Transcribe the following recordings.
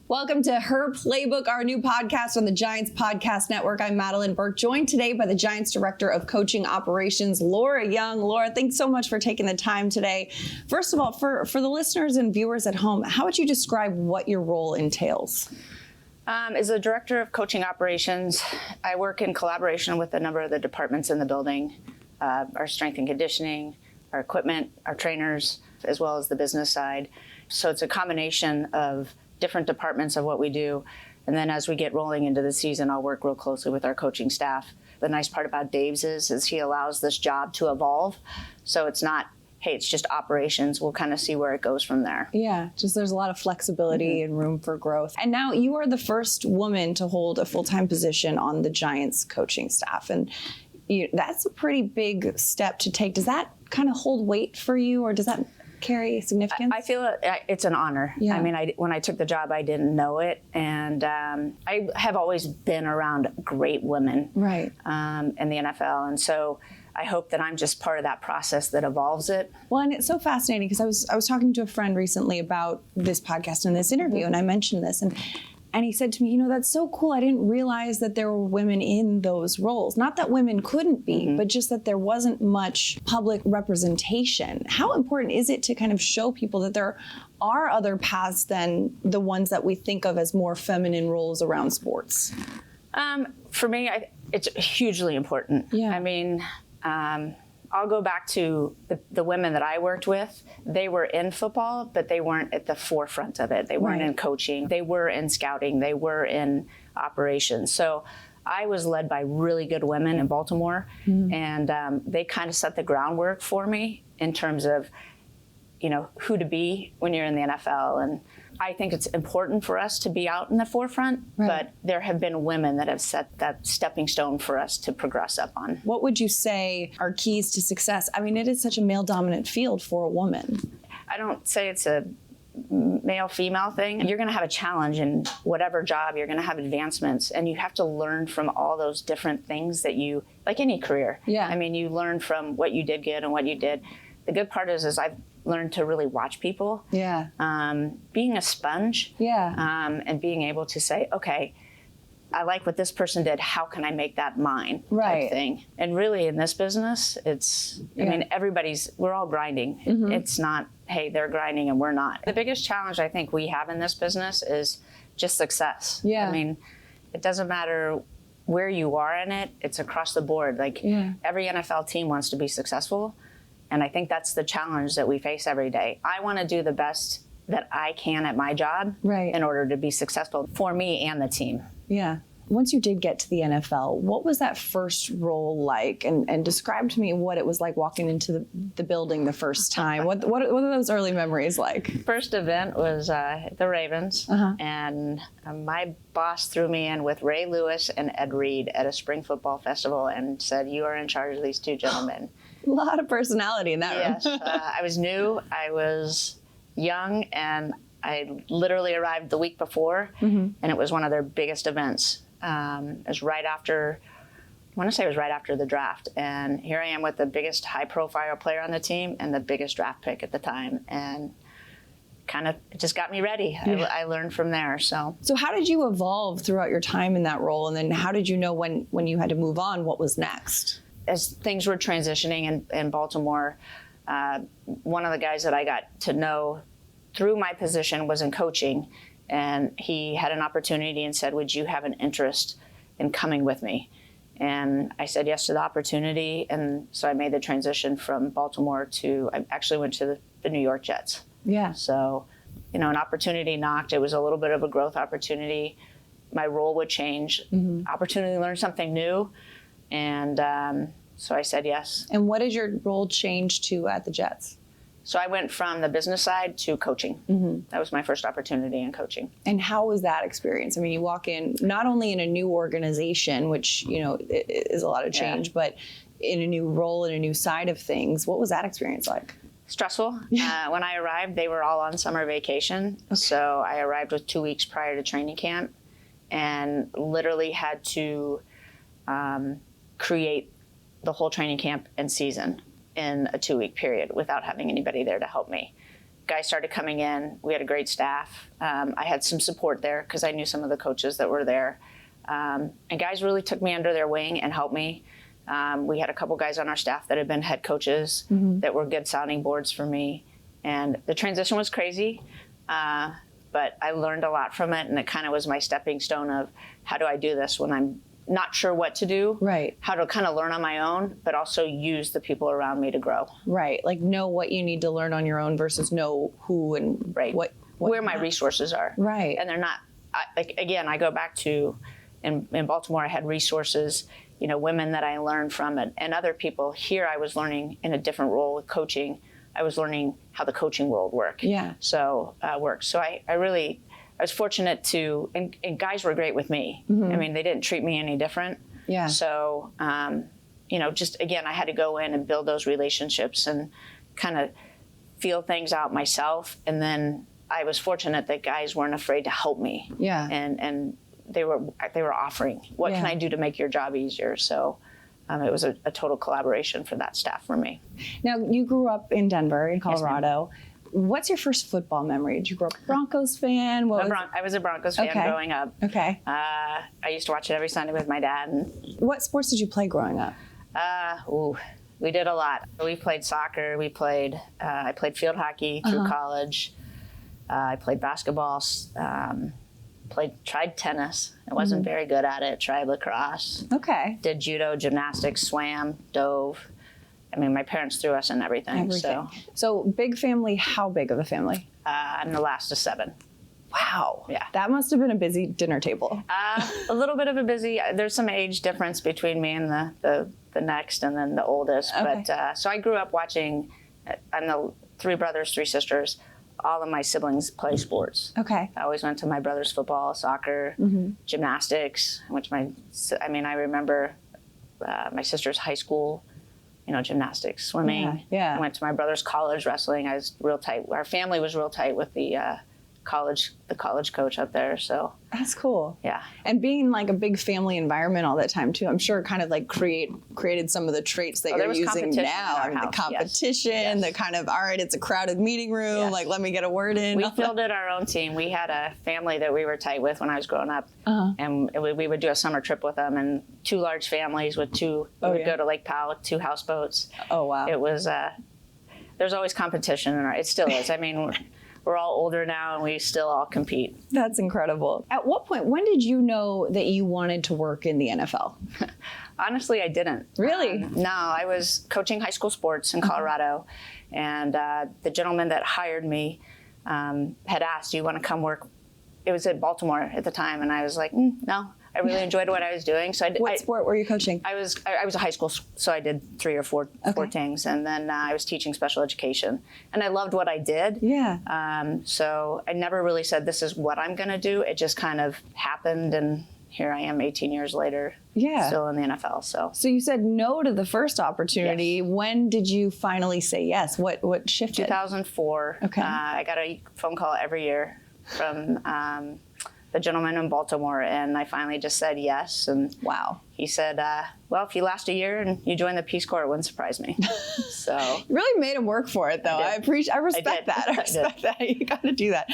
Welcome to Her Playbook, our new podcast on the Giants Podcast Network. I'm Madelyn Burke, joined today by the Giants Director of Coaching Operations, Laura Young. Laura, thanks so much for taking the time today. First of all, for the listeners and viewers at home, how would you describe what your role entails? As the Director of Coaching Operations, I work in collaboration with a number of the departments in the building, our strength and conditioning, our equipment, our trainers, as well as the business side. So it's a combination of different departments of what we do. And then as we get rolling into the season, I'll work real closely with our coaching staff. The nice part about Dave's is he allows this job to evolve. So it's not, hey, it's just operations. We'll kind of see where it goes from there. Yeah, just there's a lot of flexibility and room for growth. And now you are the first woman to hold a full-time position on the Giants coaching staff. And that's a pretty big step to take. Does that kind of hold weight for you, or does that carry significance? I feel it's an honor. Yeah. I mean, when I took the job, I didn't know it. And I have always been around great women right. In the NFL. And so I hope that I'm just part of that process that evolves it. Well, and it's so fascinating because I was talking to a friend recently about this podcast and this interview, and I mentioned this, and he said to me, that's so cool. I didn't realize that there were women in those roles. Not that women couldn't be, but just that there wasn't much public representation. How important is it to kind of show people that there are other paths than the ones that we think of as more feminine roles around sports? For me, it's hugely important. Yeah. I mean, I'll go back to the women that I worked with. They were in football, but they weren't at the forefront of it. They weren't in coaching. They were in scouting. They were in operations. So I was led by really good women in Baltimore, and they kind of set the groundwork for me in terms of, who to be when you're in the NFL. And I think it's important for us to be out in the forefront, but there have been women that have set that stepping stone for us to progress up on. What would you say are keys to success? I mean, it is such a male-dominant field for a woman. I don't say it's a male-female thing. You're going to have a challenge in whatever job. You're going to have advancements, and you have to learn from all those different things that you, like any career. Yeah. I mean, you learn from what you did good and what you did. The good part is I've learned to really watch people. Yeah. Being a sponge. Yeah. And being able to say, okay, I like what this person did. How can I make that mine? Right. Type thing. And really in this business, I mean, we're all grinding. It's not, hey, they're grinding and we're not. The biggest challenge I think we have in this business is just success. Yeah. I mean, it doesn't matter where you are in it. It's across the board. Every NFL team wants to be successful. And I think that's the challenge that we face every day. I want to do the best that I can at my job in order to be successful for me and the team. Yeah. Once you did get to the NFL, what was that first role like? And describe to me what it was like walking into the building the first time. What are those early memories like? First event was the Ravens. And my boss threw me in with Ray Lewis and Ed Reed at a spring football festival and said, "You are in charge of these two gentlemen." A lot of personality in that room. Yes. I was new. I was young, and I literally arrived the week before, and it was one of their biggest events. It was right after, I want to say it was right after the draft. And here I am with the biggest high-profile player on the team and the biggest draft pick at the time. And it just got me ready. Yeah. I learned from there. So how did you evolve throughout your time in that role? And then how did you know when you had to move on, what was next? As things were transitioning in Baltimore, one of the guys that I got to know through my position was in coaching, and he had an opportunity and said, "Would you have an interest in coming with me?" And I said yes to the opportunity, and so I made the transition from Baltimore I actually went to the New York Jets. Yeah. So, an opportunity knocked. It was a little bit of a growth opportunity. My role would change, opportunity to learn something new. And so I said yes. And what did your role change to at the Jets? So I went from the business side to coaching. That was my first opportunity in coaching. And how was that experience? I mean, you walk in not only in a new organization, which, is a lot of change, but in a new role and a new side of things. What was that experience like? Stressful. When I arrived, they were all on summer vacation. Okay. So I arrived with 2 weeks prior to training camp and literally had to create the whole training camp and season in a 2-week period without having anybody there to help me. guys started coming in. We had a great staff. I had some support there because I knew some of the coaches that were there. And guys really took me under their wing and helped me. We had a couple guys on our staff that had been head coaches that were good sounding boards for me. And the transition was crazy, but I learned a lot from it. And it kind of was my stepping stone of how do I do this when I'm not sure what to do, right? How to kind of learn on my own, but also use the people around me to grow. Right. Like know what you need to learn on your own versus know who and what where my resources are. Right. And they're not, again, I go back to, in Baltimore, I had resources, women that I learned from and other people. Here I was learning in a different role with coaching. I was learning how the coaching world works. Yeah. So, works. So I was fortunate to, and guys were great with me. I mean, they didn't treat me any different. Yeah. So, just again, I had to go in and build those relationships and kind of feel things out myself. And then I was fortunate that guys weren't afraid to help me. Yeah. And they were offering, what can I do to make your job easier? So it was a total collaboration for that staff for me. Now, you grew up in Denver, in Colorado. Yes, what's your first football memory? Did you grow up a Broncos fan? I was a Broncos fan growing up. Okay. I used to watch it every Sunday with my dad. What sports did you play growing up? We did a lot. We played soccer. I played field hockey through college. I played basketball. Tried tennis. I wasn't very good at it. Tried lacrosse. Okay. Did judo, gymnastics, swam, dove. I mean, my parents threw us in everything. So big family. How big of a family? I'm the last of 7. Wow. Yeah. That must have been a busy dinner table. A little bit of a busy. There's some age difference between me and the next, and then the oldest. Okay. But so I grew up watching. I'm the 3 brothers, 3 sisters. All of my siblings play sports. Okay. I always went to my brother's football, soccer, gymnastics. I remember my sister's high school, gymnastics, swimming. Yeah. I went to my brother's college wrestling. I was real tight. Our family was real tight with the college coach up there. So that's cool. Yeah. And being like a big family environment all that time too, I'm sure kind of like created some of the traits that you're using now. I mean, the competition, the kind of, all right, it's a crowded meeting room. Like, let me get a word in. We fielded our own team. We had a family that we were tight with when I was growing up, and we would do a summer trip with them, and 2 large families with 2. We would go to Lake Powell with 2 houseboats. Oh wow! It was. There's always competition, and it still is. I mean. We're all older now, and we still all compete. That's incredible. At what point, when did you know that you wanted to work in the NFL? Honestly, I didn't. Really? No, I was coaching high school sports in Colorado, and the gentleman that hired me had asked, do you want to come work? It was at Baltimore at the time, and I was like, no. I really enjoyed what I was doing. So What sport were you coaching? I was a high school, so I did 3 or 4 things, and then I was teaching special education, and I loved what I did. Yeah. So I never really said this is what I'm going to do. It just kind of happened, and here I am 18 years later. Yeah. Still in the NFL. So you said no to the first opportunity. Yes. When did you finally say yes? What shifted? 2004. Okay. I got a phone call every year from the gentleman in Baltimore, and I finally just said yes. And wow. He said, well, if you last a year and you join the Peace Corps, it wouldn't surprise me. So you really made him work for it, though. I respect that. I respect that. You got to do that.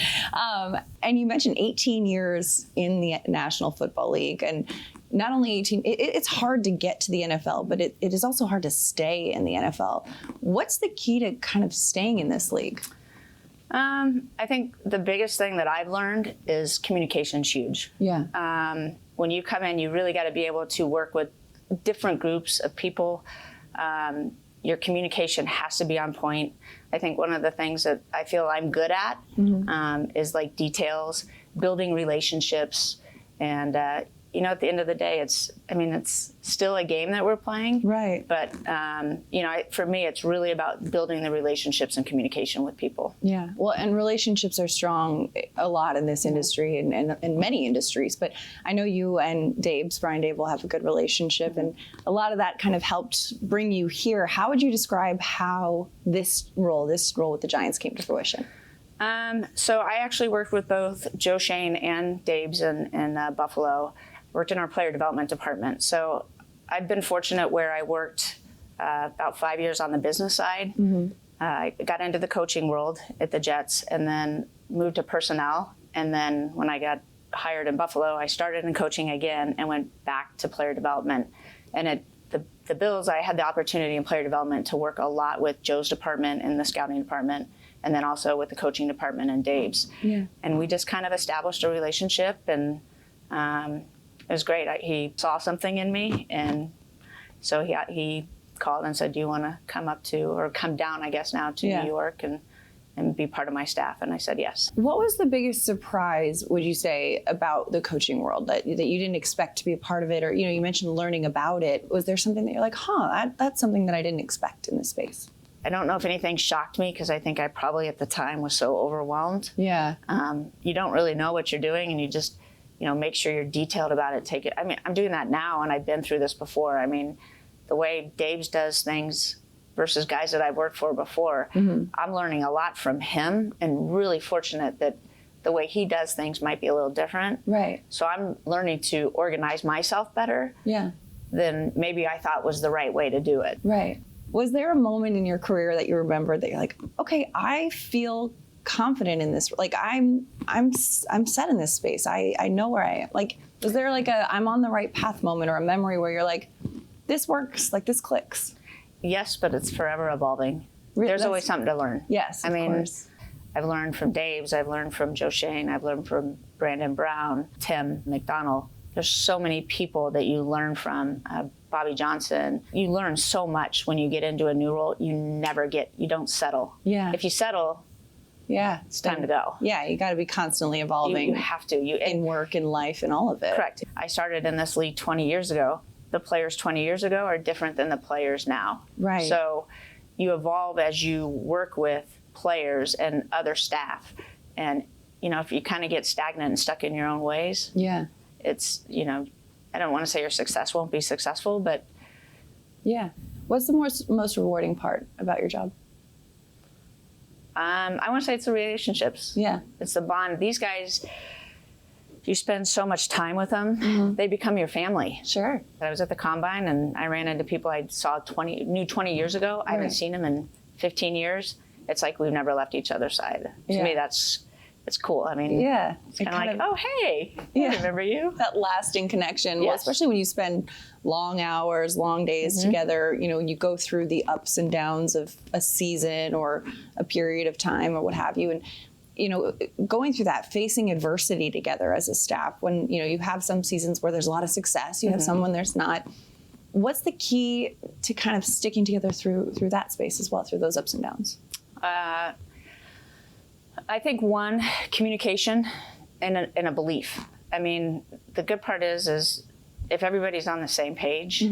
And you mentioned 18 years in the National Football League, and not only 18, it's hard to get to the NFL, but it is also hard to stay in the NFL. What's the key to kind of staying in this league? I think the biggest thing that I've learned is communication's huge. Yeah. When you come in, you really got to be able to work with different groups of people. Your communication has to be on point. I think one of the things that I feel I'm good at is like details, building relationships, and at the end of the day, it's still a game that we're playing. Right. But, for me, it's really about building the relationships and communication with people. Yeah. Well, and relationships are strong a lot in this industry and in many industries. But I know you and Brian Dave will have a good relationship. And a lot of that kind of helped bring you here. How would you describe how this role with the Giants came to fruition? So I actually worked with both Joe Shane and Dabes in Buffalo. Worked in our player development department. So I've been fortunate where I worked about 5 years on the business side. I got into the coaching world at the Jets and then moved to personnel. And then when I got hired in Buffalo, I started in coaching again and went back to player development. And at the Bills, I had the opportunity in player development to work a lot with Joe's department and the scouting department, and then also with the coaching department and Dave's. Yeah. And we just kind of established a relationship, and it was great. He saw something in me, and so he called and said, do you want to come down, I guess now, to New York and be part of my staff? And I said yes. What was the biggest surprise, would you say, about the coaching world that you didn't expect to be a part of it? Or, you mentioned learning about it. Was there something that you're like, that's something that I didn't expect in this space? I don't know if anything shocked me, because I think I probably at the time was so overwhelmed. Yeah. You don't really know what you're doing, and you just, make sure you're detailed about it. Take it. I mean, I'm doing that now, and I've been through this before. I mean, the way Dave's does things versus guys that I've worked for before, I'm learning a lot from him, and really fortunate that the way he does things might be a little different. Right. So I'm learning to organize myself better than maybe I thought was the right way to do it. Right. Was there a moment in your career that you remember that you're like, okay, I feel confident in this, like I'm set in this space, I know where I am? Like, was there like a I'm on the right path moment, or a memory where you're like, this works, like this clicks? Yes, but it's forever evolving. There's always something to learn. Yes, of course. I've learned from Dave's, I've learned from Joe Shane, I've learned from Brandon Brown, Tim McDonald. There's so many people that you learn from. Bobby Johnson. You learn so much when you get into a new role. You don't settle. Yeah. If you settle, it's time to go. Yeah, you got to be constantly evolving. You have to. In work, in life, and all of it. Correct. I started in this league 20 years ago. The players 20 years ago are different than the players now. Right. So you evolve as you work with players and other staff. And, if you kind of get stagnant and stuck in your own ways, it's, I don't want to say your success won't be successful, but. Yeah. What's the most rewarding part about your job? I want to say it's the relationships. Yeah. It's the bond. These guys, you spend so much time with them, they become your family. Sure. I was at the Combine, and I ran into people I knew 20 years ago. I haven't seen them in 15 years. It's like we've never left each other's side. To me, it's cool. I mean, it's kind of like, oh, hey, I remember you. That lasting connection. Yes. Well, especially when you spend long hours, long days together, you go through the ups and downs of a season or a period of time or what have you. And, going through that, facing adversity together as a staff, when, you have some seasons where there's a lot of success, you have some when there's not. What's the key to kind of sticking together through that space as well, through those ups and downs? I think one, communication and a belief. I mean, the good part is if everybody's on the same page,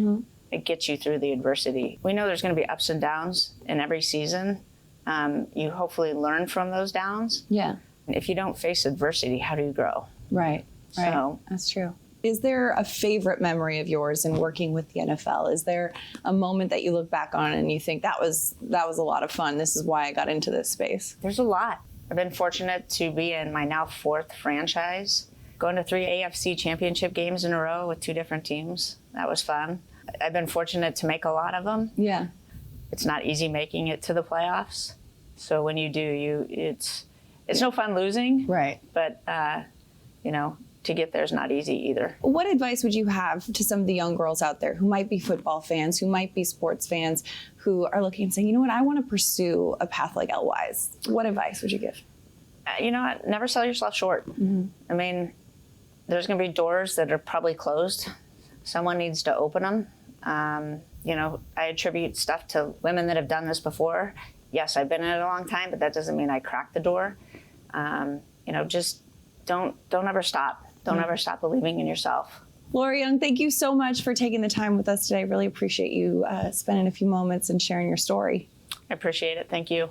it gets you through the adversity. We know there's going to be ups and downs in every season. You hopefully learn from those downs. Yeah. If you don't face adversity, how do you grow? Right. So, that's true. Is there a favorite memory of yours in working with the NFL? Is there a moment that you look back on and you think that was a lot of fun? This is why I got into this space. There's a lot. I've been fortunate to be in my now 4th franchise, going to 3 AFC championship games in a row with 2 different teams. That was fun. I've been fortunate to make a lot of them. Yeah. It's not easy making it to the playoffs. So when you do, it's no fun losing. Right. But, to get there is not easy either. What advice would you have to some of the young girls out there who might be football fans, who might be sports fans, who are looking and saying, you know what, I want to pursue a path like Elwise? What advice would you give? Never sell yourself short. I mean, there's going to be doors that are probably closed. Someone needs to open them. I attribute stuff to women that have done this before. Yes, I've been in it a long time, but that doesn't mean I cracked the door. Just don't ever stop. Don't ever stop believing in yourself. Laura Young, thank you so much for taking the time with us today. I really appreciate you spending a few moments and sharing your story. I appreciate it. Thank you.